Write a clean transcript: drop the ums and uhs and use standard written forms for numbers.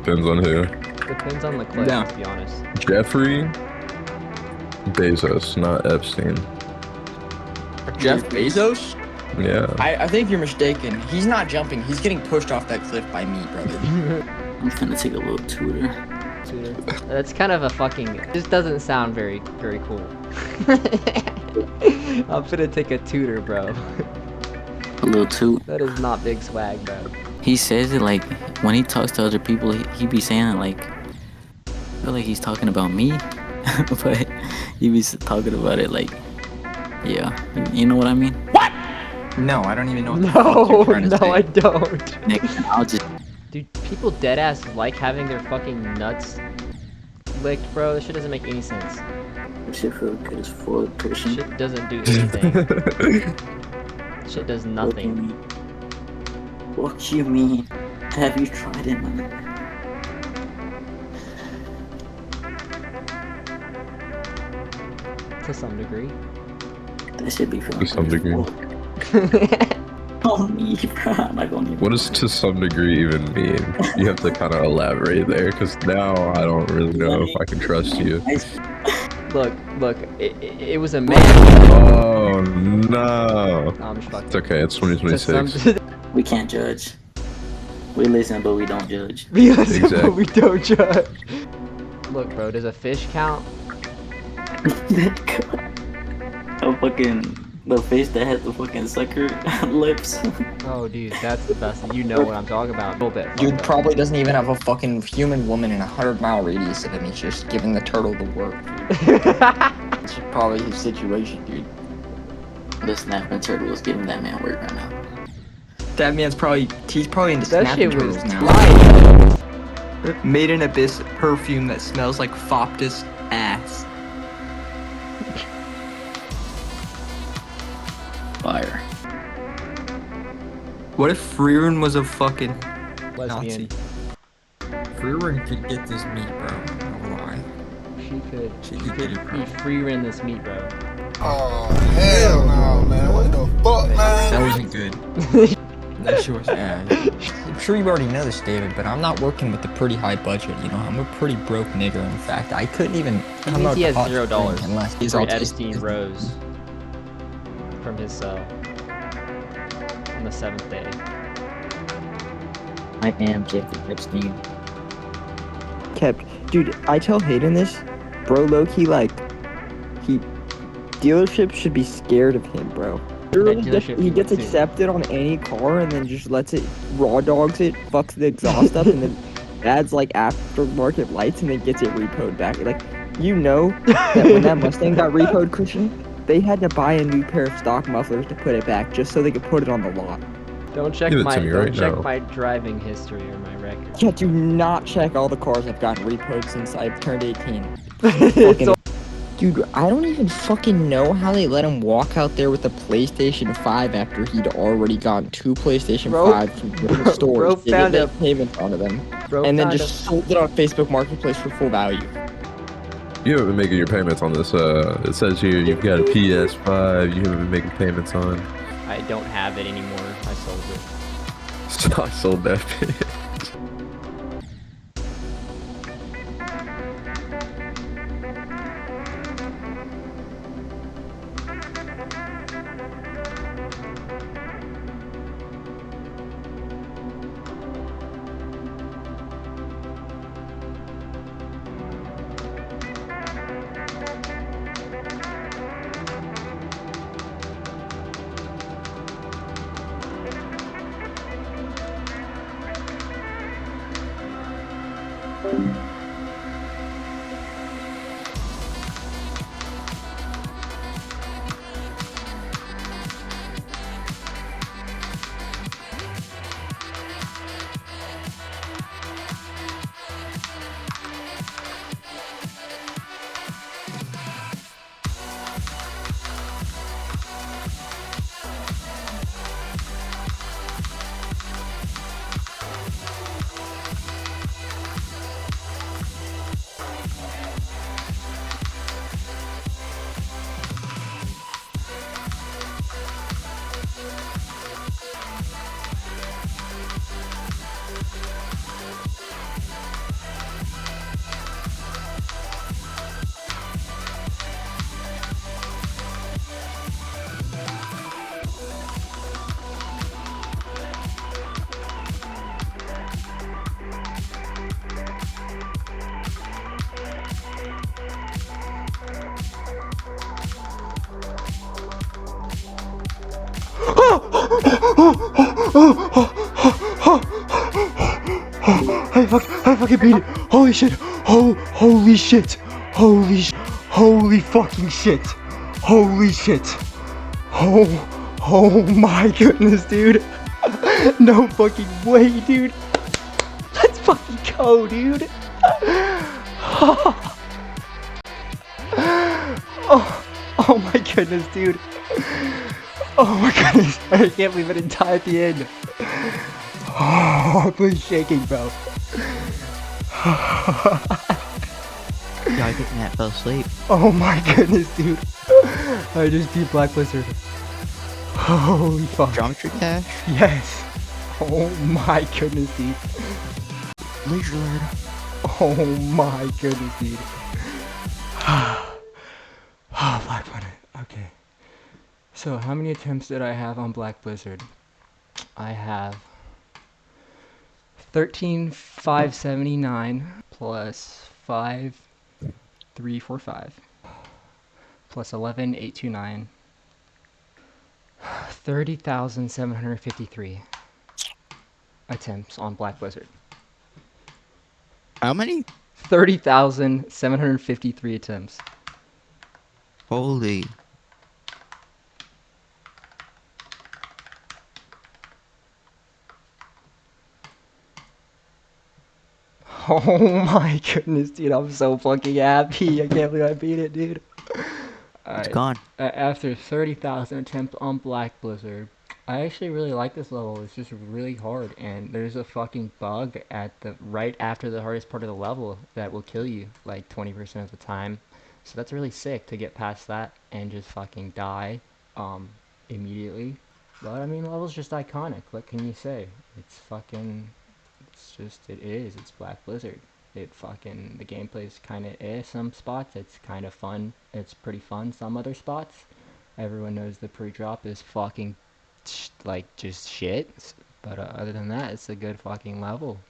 Depends on who. Depends on the clip, Yeah. to be honest. Jeffrey Bezos, not Epstein. Jeff Bezos? Yeah. I think you're mistaken. He's not jumping. He's getting pushed off that cliff by me, brother. I'm finna take a little tutor. Tutor. That's kind of a fucking. It just doesn't sound very cool. I'm finna take a tutor, bro. A little toot. That is not big swag, bro. He says it like when he talks to other people, he be saying it like I feel like he's talking about me, but he be talking about it like, yeah, you know what I mean? No, I don't even know what the fuck No, you're trying to no, say. I don't. Nick, I'll just Dude, people deadass like having their fucking nuts licked, bro. This shit doesn't make any sense. shit feel good as full pushing. Shit doesn't do anything. Shit does nothing. What you mean? Have you tried it, man? To some degree. That should be feeling To some degree. Oh me, bro. I'm not gonna even. What does to some degree even mean? You have to kind of elaborate there, because now I don't really know if I can trust you. Look, it was a man. Oh no. I'm just fucking. It's okay, it's To 2026. We can't judge. We listen, but we don't judge. Because Exactly. we don't judge. Look, bro, does a fish count? Oh, fucking the face that has the fucking sucker lips. Oh, dude, that's the best. You know what I'm talking about. A little bit. Dude probably doesn't even have a fucking human woman in a 100-mile radius of him. He's just giving the turtle the work, dude. That's probably his situation, dude. The snapping turtle is giving that man work right now. That man's he's probably into That snapping shit was turtles now. light. Made in Abyss perfume that smells like Foptus ass. Fire. What if Freerun was a fucking Lesbian. Freerun could get this meat, bro. No lie. She could She could get it, bro. be free-rin this meat, bro. Oh, hell no, man. What the fuck, That man? wasn't good. That shit was I'm sure you already know this, David, but I'm not working with a pretty high budget, you know? I'm a pretty broke nigger, in fact. I couldn't even He come means out he to has Hot $0 Springs unless he's for autistic. Epstein rose from his cell on the 7th day. I am Jeffrey Epstein. Kept, dude, I tell Hayden this, bro, low-key, like, dealerships should be scared of him, bro. dealership He you gets went to. accepted on any car and then just lets it, raw dogs it, fucks the exhaust up, and then adds, like, aftermarket lights and then gets it repoed back. Like, you know that when that Mustang got repoed, Christian, they had to buy a new pair of stock mufflers to put it back just so they could put it on the lot. Don't check Give it my to me right now. my driving history or my record. Yeah, do not check all the cars I've gotten repoed since I've turned 18. It's Fucking- all- Dude, I don't even fucking know how they let him walk out there with a PlayStation 5 after he'd already gotten 2 PlayStation Bro- 5 from different bro stores. found They a- made payments onto them. bro And then found just sold it on Facebook Marketplace for full value. You haven't been making your payments on this. It says here you've got a PS5. You haven't been making payments on. I don't have it anymore. I sold it. So I sold that. I fucking beat it. Holy shit. Holy shit. Holy fucking shit. Holy shit. Oh my goodness, dude. No fucking way, dude. Let's fucking go, dude. Oh my goodness, dude. Oh my goodness. I can't believe I didn't die at the end. Oh, I'm really shaking, bro. Yeah, I think Matt fell asleep. Oh my goodness, dude. I just beat Black Blizzard. Holy fuck. Geometry Dash? Yes. Oh my goodness, dude. Lizard. Oh my goodness, dude. Oh, Black Blizzard. Okay. So, how many attempts did I have on Black Blizzard? I have 13,579 plus 5,345 plus 11,829. 30,753 attempts on Black Blizzard. How many? 30,753 attempts. Holy. Oh my goodness, dude. I'm so fucking happy. I can't believe I beat it, dude. It's gone. After 30,000 attempts on Black Blizzard, I actually really like this level. It's just really hard, and there's a fucking bug at the right after the hardest part of the level that will kill you like 20% of the time. So that's really sick to get past that and just fucking die immediately. But I mean, the level's just iconic. What can you say? It's fucking, it's just, it is. It's Black Blizzard. The gameplay's kind of some spots. It's kind of fun. It's pretty fun some other spots. Everyone knows the pre-drop is fucking like just shit. But other than that, it's a good fucking level.